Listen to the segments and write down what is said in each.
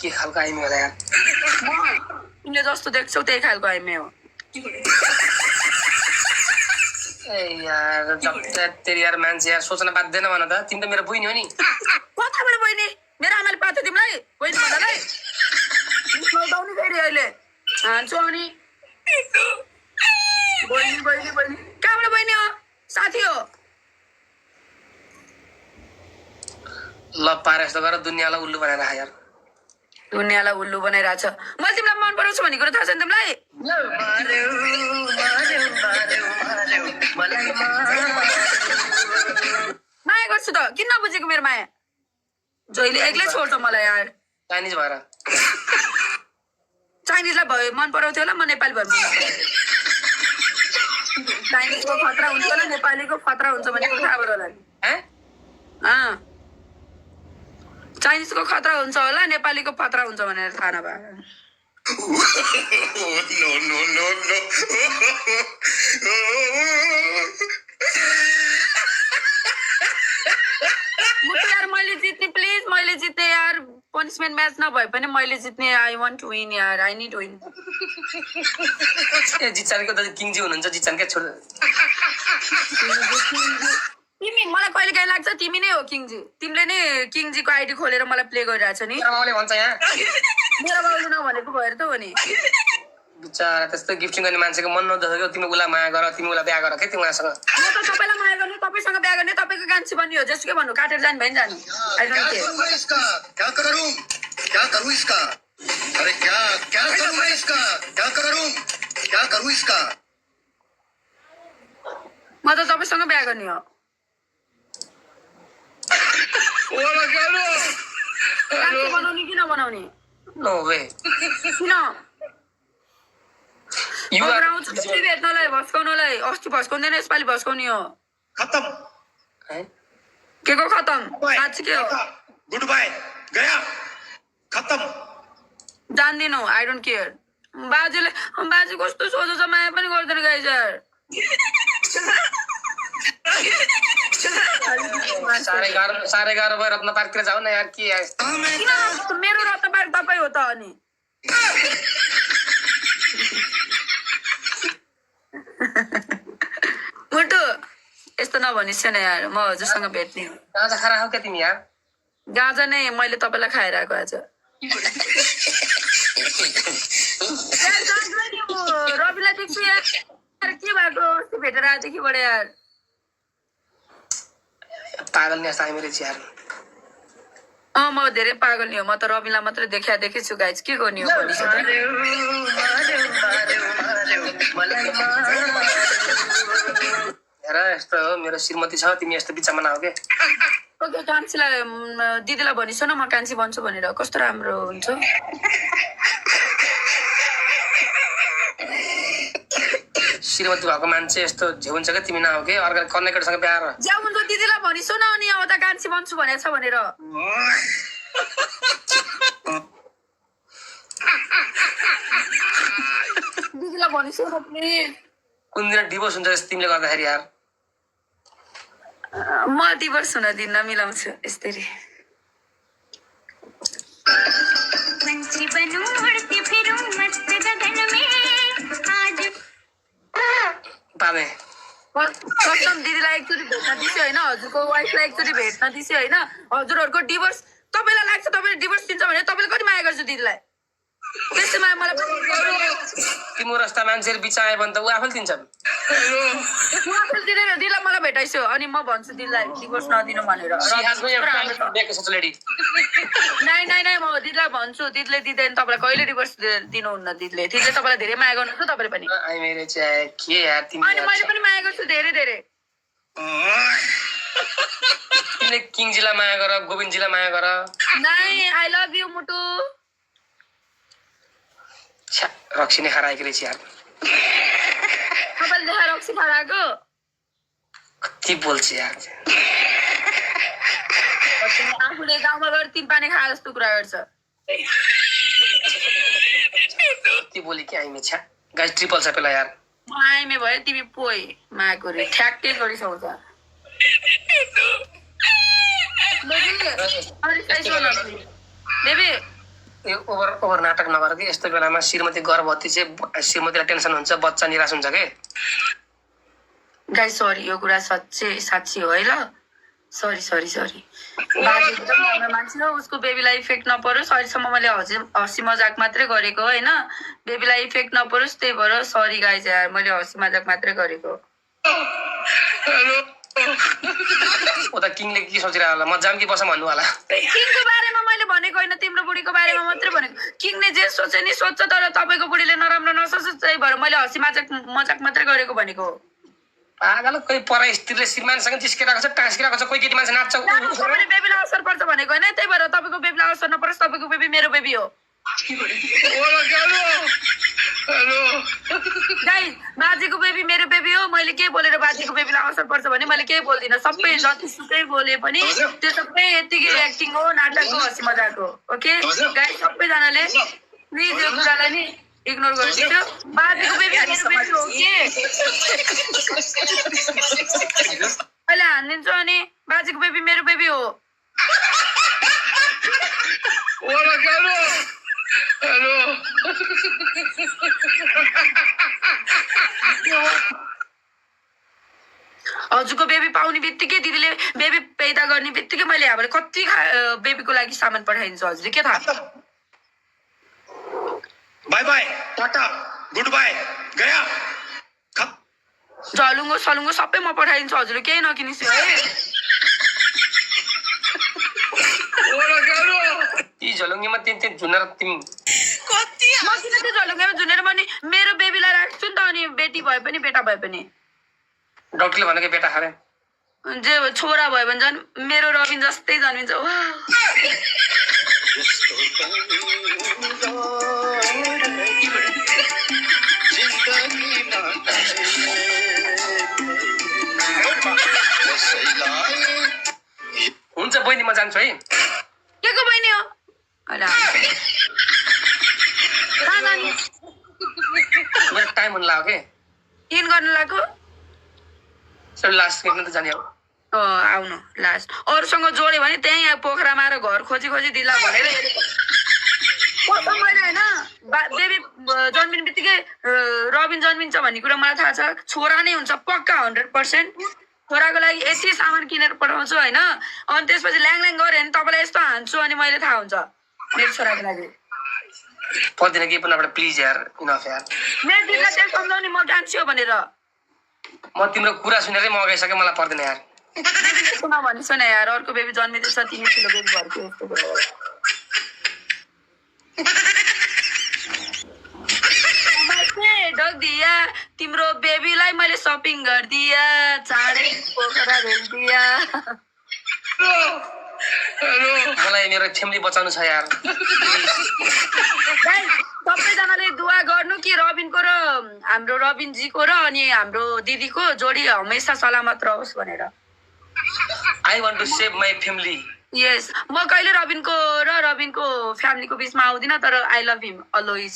के खालको आइमी होला यार तिमीले जस्तो देख्छौ त्यही खालको आइमे हो ए यार तेरी यार मान्छे यार सोच्न बाध्दैन भन त तिमी त मेरो बहिनी हो नि कताबाट बहिनी मेरो आमाले पाथ्यो तिमीलाई बहिनी भन्नलाई नौदाउनी फेरि अहिले हान्छु अनि बहिनी बहिनी बहिनी कहाँबाट बहिनी हो साथी हो ल पारे जस्तो गर दुनियाँलाई उल्लु बनाएर आयो यार दुनियाँलाई उल्लु बनाइरहेछ मैले तिमीलाई मन पराउँछु भन्ने कुरो थाहा छ नि तिमीलाई माया गर्छु त किन नबुझेको मेरो माया जहिले एक्लै छोड्छ मलाई यार चाइनिज भएर चाइनिजलाई भयो मन पराउँथ्यो होला म नेपाली भएर चाइनिजको खतरा हुन्छ होला नेपालीको खतरा हुन्छ भने थाहाबाट होला चाइनिजको खतरा हुन्छ होला नेपालीको खतरा हुन्छ भनेर थाहा नभए यार मैले जित्ने प्लिज मैले जित्ने यार पनिसमेन्ट म्याच नभए पनि मैले जित्ने आई वान्ट टु विन यार आई निड विन ए जिचानको त किङजी हुनुहुन्छ जिचानकै छोड तिमी मलाई कहिले काहीँ लाग्छ तिमी नै हो किङजी तिमीले नै किङजीको आइडी खोलेर मलाई प्ले गरिरहेछ नि बाउले भन्छ यहाँ मेरो बाउले नभनेको भएर त हो नि बिचारा त्यस्तो गिफ्टिङ गर्ने मान्छेको मन नदेखेको तिमी उसलाई माया गर तिमी उसलाई बिहा गर के तिमी उहाँसँग म त तपाईँलाई माया गर्ने तपाईँसँग बिहा गर्ने तपाईँको कान्छी बन्ने हो जसकै भन्नु काटेर जानु भयो नि जानु म त तपाईँसँग बिहा गर्ने हो बनाउने कि नबनाउने नो वे किन आउँछु भेट्नलाई भस्काउनलाई अस्ति भस्काउँदैन यसपालि भस्काउने हो खत्म के को खत्म साँच्ची के हो गुड बाय गया खत्म जान्दिनौ आई डोन्ट केयर बाजुले बाजु कस्तो सोझो छ माया पनि गर्दैन गाइस यार साह्रै गाह्रो भयो रत्न पार्कतिर जाऊ न यार के यार मेरो रत्न पार्क तपाईँ हो त अनि मुटु यस्तो नभनिस् न यार म हजुरसँग भेट्ने हो गाजा खारा हो क्या तिमी यार गाजा नै मैले तपाईँलाई खाएर आएको आज रविलाई देख्छु यार के भएको अस्ति भेटेर आएदेखिबाट यार पागल नि आइमे रहेछ यार म धेरै पागल नि हो म त रविलाई मात्रै देखेछु गाइज के गर्ने हो हेर यस्तो हो मेरो श्रीमती छ तिमी यस्तो बिचमा नहो के ओके कान्छीलाई दिदीलाई भनिस् न म कान्छी भन्छु भनेर कस्तो राम्रो हुन्छ श्रीमती भएको मान्छे यस्तो झेउ हुन्छ क्या तिमी नहो के अर्को कन्नेकेटसँग बिहा ज्याउ हुन्छ दिदीलाई भनिस् न अनि अब त कान्छी भन्छु भनेको छ भनेर दिदीलाई भनिस् न प्लिज कुन दिन डिभोर्स हुन्छ तिमीले गर्दाखेरि यार म डिभोर्स हुन दिन्न मिलाउँछु यसरी पामे कसम दिदीलाई एकचोटि भेट्न दिसो होइन हजुरको वाइफलाई एकचोटि भेट्न दिसो होइन हजुरहरूको डिभोर्स तपाईँलाई लाग्छ तपाईँले डिभोर्स दिन्छ भने तपाईँले कति माया गर्छु दिदीलाई त्यस्तो माया मलाई तिम्रो रस्ता मान्छेहरू बिच आयो भने त ऊ आफैले दिन्छ आफूले दिँदैन दिदीलाई मलाई भेटाइसो अनि म भन्छु दिदीलाई डिभोर्स नदिनु भनेर नाइ नाइ नाइ म दिदीलाई भन्छु दिदीले दिँदैन तपाईँलाई कहिले डिभोर्स दिनुहुन्न दिदीले तपाईँलाई धेरै माया गर्नुहुन्छ तपाईँले पनि अनि मैले पनि माया गर्छु धेरै धेरै तिमीले किङजीलाई माया गर गोविन्दजीलाई माया गर नाइ आई लभ यु मुटु रक्सी नै खाएर आएको रहेछ यार तपाईँले देखाएर रक्सी खाएर आएको कति बोल्छ यार आफूले गाउँमा गएर 3 पानी खाए जस्तो कुरा गर्छ कति बोली कि आइमे छ्या गाइस ट्रिपल छ पेला यार म आइमे भयो तिमी पोइ मायाको रे ठ्याक्कै गरिसक्छ बेबी यो ओभर ओभर नाटक नगर कि यस्तो बेलामा श्रीमती गर्भवती चाहिँ श्रीमतीलाई टेन्सन हुन्छ बच्चा निराश हुन्छ के गाई सरी यो कुरा साँच्ची हो है ल सरी बाजे एकदम राम्रो मान्छे हो उसको बेबीलाई इफेक्ट नपरोस् अहिलेसम्म मैले हँसी मजाक मात्रै गरेको हो होइन बेबीलाई इफेक्ट नपरोस् त्यही भएर सरी गाइज यार मैले हँसी मजाक मात्रै गरेको उता किङले के सोचिरहेको होला म जाम कि बसम भन्नु होला किङको बारेमा मैले भनेको होइन तिम्रो बुढीको बारेमा मात्रै भनेको किङले जे सोचे नि सोध्छ तर तपाईँको बुढीले नराम्रो नसोच्छ त्यही भएर मैले हँसी मजाक मात्रै गरेको भनेको पागल कोही पर स्त्रीले श्रीमानसँग जिस्किरहेको छ टाँसिरहेको छ कोही केटी मान्छे नाच्छ तपाईँले बेबीलाई असर पर्छ भनेको होइन त्यही भएर तपाईँको बेबीलाई असर नपरोस् तपाईँको बेबी मेरो बेबी हो गाइस बाजेको बेबी मेरो बेबी हो मैले के बोलेर बाजेको बेबीलाई असर पर्छ भने मैले केही बोल्दिनँ सबै जतिसुकै बोले पनि त्यो सबै यतिकै एक्टिङ हो नाटक हो हँसी मजाक हो ओके गाइस सबैजनाले प्लिज यो कुरालाई नि इग्नोर गरिदिन्छु बाजेको बेबी मेरो बेबी हो के अहिले हानिदिन्छु अनि बाजेको बेबी मेरो बेबी हो हजुरको बेबी पाउने बित्तिकै दिदीले बेबी पैदा गर्ने बित्तिकै मैले यहाँबाट कति बेबीको लागि सामान पठाइदिन्छु हजुरले के थाहा bye bye tata good bye गया झलुङ्गो सलुङ्गो सबै म पठाइदिन्छु हजुरले केही नकिनिस् है यी झलुङ्गीमा तिमी झुनेर तिमी म किन त्यो झलुङ्गेमा झुनेर पनि मेरो बेबीलाई राख्छु नि त अनि बेटी भए पनि बेटा भए पनि डाक्टरले भनेको बेटा खारे जे छोरा भयो भने झन् मेरो रबिन जस्तै जन्मिन्छ हुन्छ बहिनी म जान्छु है के को बहिनी हो मेरो टाइम हुन लाग्यो के इन गर्नु लाग्यो लास्ट गेम त जाने हो आउनु लास्ट अरूसँग जोड्यो भने त्यहीँ पोखरामा आएर घर खोजी दिला भनेर मैले होइन बेबी जन्मिने बित्तिकै रबिन जन्मिन्छ भन्ने कुरा मलाई थाहा छ छोरा नै हुन्छ पक्का 100% छोराको लागि यति सामान किनेर पठाउँछु होइन अनि त्यसपछि ल्याङ गऱ्यो भने तपाईँलाई यस्तो हान्छु अनि मैले थाहा हुन्छ मेरो छोराको लागि पर्दैन केही पनि प्लिज यार इनफ यार मेरो दिदीलाई त्यहाँ सम्झाउने म जान्छु भनेर म तिम्रो कुरा सुनेरै म अगाइसकेँ मलाई पर्दैन यार सुन यार अर्को बेबी जन्मिँदैछ तिमी ठुलो बेबी घरको यस्तो कुरा ढोकिदिया तिम्रो बेबीलाई मैले सपिङ गरिदिया चाँडै पोखरा भेटिदिया मलाई मेरो फ्यामिली बचाउनु छ यार सबैजनाले दुआ गर्नु कि रबिनको र हाम्रो रबिनजीको र अनि हाम्रो दिदीको जोडी हमेसा सलामत रहोस् भनेर I want to save my family yes म कहिले रबिनको फ्यामिलीको बिचमा आउँदिनँ तर I love him always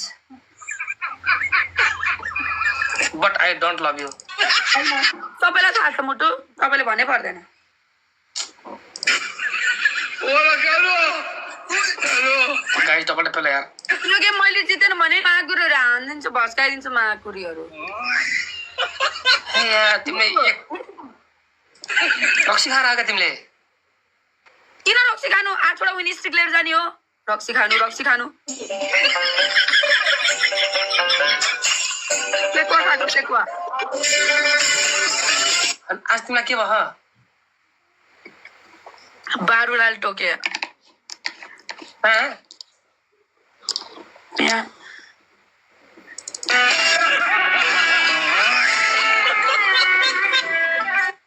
but I don't love you सबैलाई थाहा छ मुटु तपाईँले भन्नै पर्दैन गाडी टपल्ट पेला यार यो गेम मैले जितेन भने माकुरीहरू हानिदिन्छु भस्काइदिन्छु माकुरीहरू तिमीले रक्सी खाएर आएका तिमीले किन रक्सी खानु 8वटा विन स्टिक लिएर जाने हो रक्सी खानु सेकुवा आज तिमीलाई के भयो बारुलाल टोके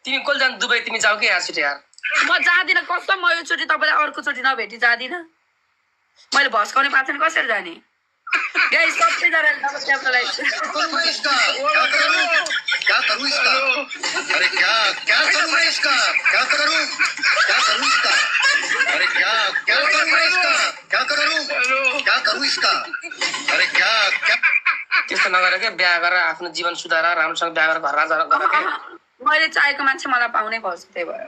तिमी कहिले जानु दुबई तिमी जाऊ कि यार छिटो यार म जाँदिनँ कसम म यो चोटि तपाईँलाई अर्को चोटि नभेटी जाँदिनँ मैले भस्काउने पाएको छैन कसरी जाने गाइस सबैजनाले नमस्कार क्या करूं इसका अरे क्या करूं मैं इसका क्या करूं इसका अरे क्या करूं इसका अरे क्या त्यस्तो नगरेर के बिहा गरेर आफ्नो जीवन सुधार राम्रोसँग बिहा गरेर घर राजा गरेर मैले चाहेको मान्छे मलाई पाउनै पर्छ त्यही भएर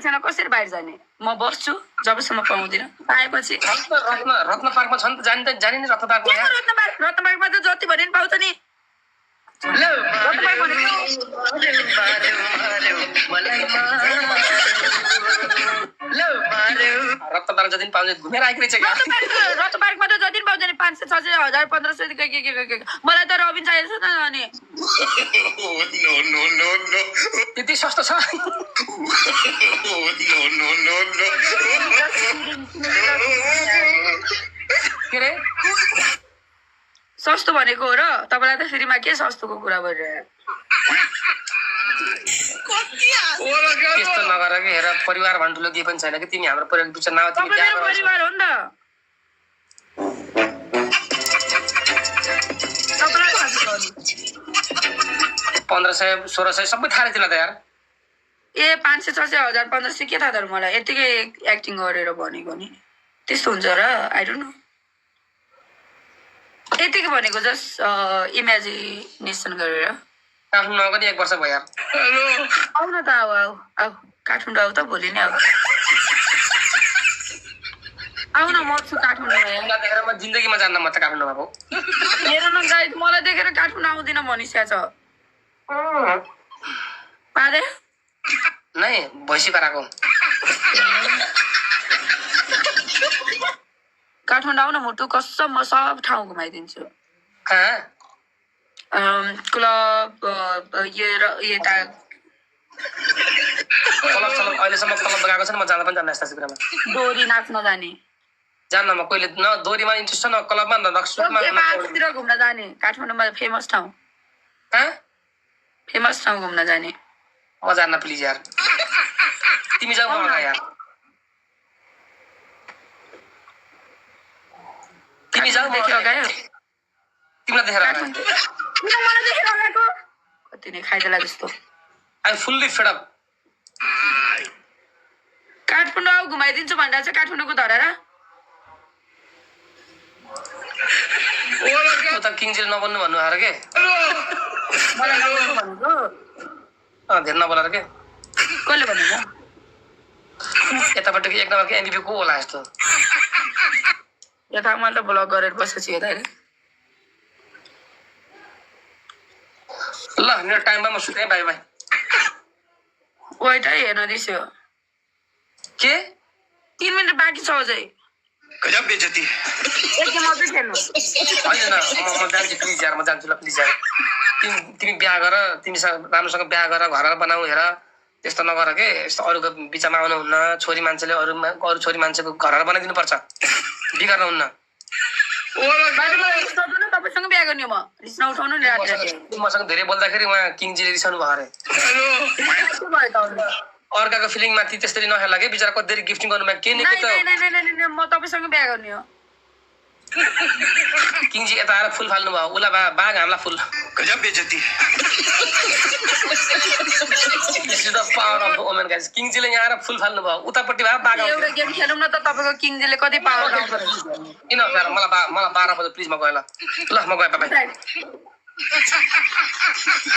छैन कसरी बाहिर जाने म बस्छु जबसम्म पाउँदिनँ पाएपछि रत्न पार्कमा छ नि त जाने नि रत्न पार्कमा यहाँ। रत्नबागमा त जति भने नि पाउँछ नि रत्नबाग भनेको रत्न पार्क जति पनि पाउँछ घुमेर आइको रहेछ क्या। रत्नबागमा त जति पनि पाउँछ नि 500 600 1000 1500 मलाई त रबिन चाहिएको छ त अनि No, no, no, no. त्यति सस्तो छ। No, no, no, no. के रे सस्तो भनेको हो र तपाईँलाई त फ्रीमा के सस्तोको कुरा गरिरह्यो त्यस्तो नगर कि हेर परिवार भन्ठुलो केही पनि छैन कि तिमी हाम्रो परिवार बिच नआउ तिमी तपाईँ मेरो परिवार हो नि त तपाईँलाई थाहा छ नि। 1500 1600 सबै थाहा थिएन त यार। ए 500 600 1000 1500 के थाहा त मलाई यतिकै एक्टिङ गरेर भनेको नि त्यस्तो हुन्छ र आई डोन्ट नो यतिकै भनेको जस्ट इमेजिनेसन गरेर काठमाडौँ नगएको नि 1 वर्ष भयो यार। आऊ न त आऊ आऊ आऊ काठमाडौँ आऊ त भोलि नै आऊ आऊ न म छु काठमाडौँमा यहाँ। तिमीलाई देखेर म जिन्दगीमा जान्न म त काठमाडौँमा अब। हेर न गाइस मलाई देखेर काठमाडौँ आउँदिन भनिसकेको छ पारे नै भैँसी पाराको काठमाडौँ आऊ न मुटु कसम म सब ठाउँ घुमाइदिन्छु कहाँ क्लब यता क्लब सलब अहिलेसम्म क्लब गएको छ नि म जाँदा पनि जान्न यस्ता कुरामा डोरी नाच्न जाने जान्न म कहिले न दोरीमा इन्ट्रेस्ट छ न क्लबमा न रक्समा पार्कतिर घुम्न जाने काठमाडौँमा फेमस ठाउँ घुम्न जाने म जान्न प्लिज यार तिमी जाऊ म यार तिमी जाऊ देख्यो गायो तिमीलाई देखेर मलाई देखेर आएको कति नै खाइदेला जस्तो I fully fed up. Kathmandu आऊ घुमाइदिन्छु भन्दा चाहिँ काठमाडौँको धरा म त किङजिल नबन्नु भन्नु आएर के मलाई नबोल्नु भनेको धेरै नबोलाएर के कसले भनेको यतापट्टि 1 नम्बरको एमबिपी को होला यस्तो यता मैले त ब्लग गरेर बसेछु यता हेर ल मेरो टाइममा म सुतेँ बाई बाई। वेट है हेर्न दिस्यो के 3 मिनट बाँकी छ अझै गजब बेइज्जती। एक गेम अझै खेल्नु होइन म जान्छु प्लिज यार म जान्छु ल प्लिज यार तिमी बिहा गर तिमीसँग राम्रोसँग बिहा गर घर बनाऊ हेर त्यस्तो नगर के यस्तो अरूको बिचमा आउनुहुन्न छोरी मान्छेले अरू छोरी मान्छेको घर बनाइदिनु पर्छ बिगार्नु हुन्न। तपाईँसँग बिहा गर्ने म रिस नउठाउनु नि राति राति मसँग धेरै बोल्दाखेरि उहाँ किङजीले रिसाउनु भयो अरे के भयो त अर्काको फिलिङ माथि त्यसरी नखेला कि बिचरा कति गिफ्टिङ गर्नुमा के नि के त म तपाईँसँग बिहा गर्ने हो किङजी यता आएर फुल फाल्नु भयो उला बाघ हामीलाई फुल गजब बेइज्जती। पावर अफ वुमेन गाइस किङजीले यहाँ आएर फुल फाल्नु भयो उतापट्टि भए बाघ एउटा गेम खेलौँ न त तपाईँको किङजीले कति पावर किन मलाई 12 बजे प्लिज म गएँ ल म गएँ बाई।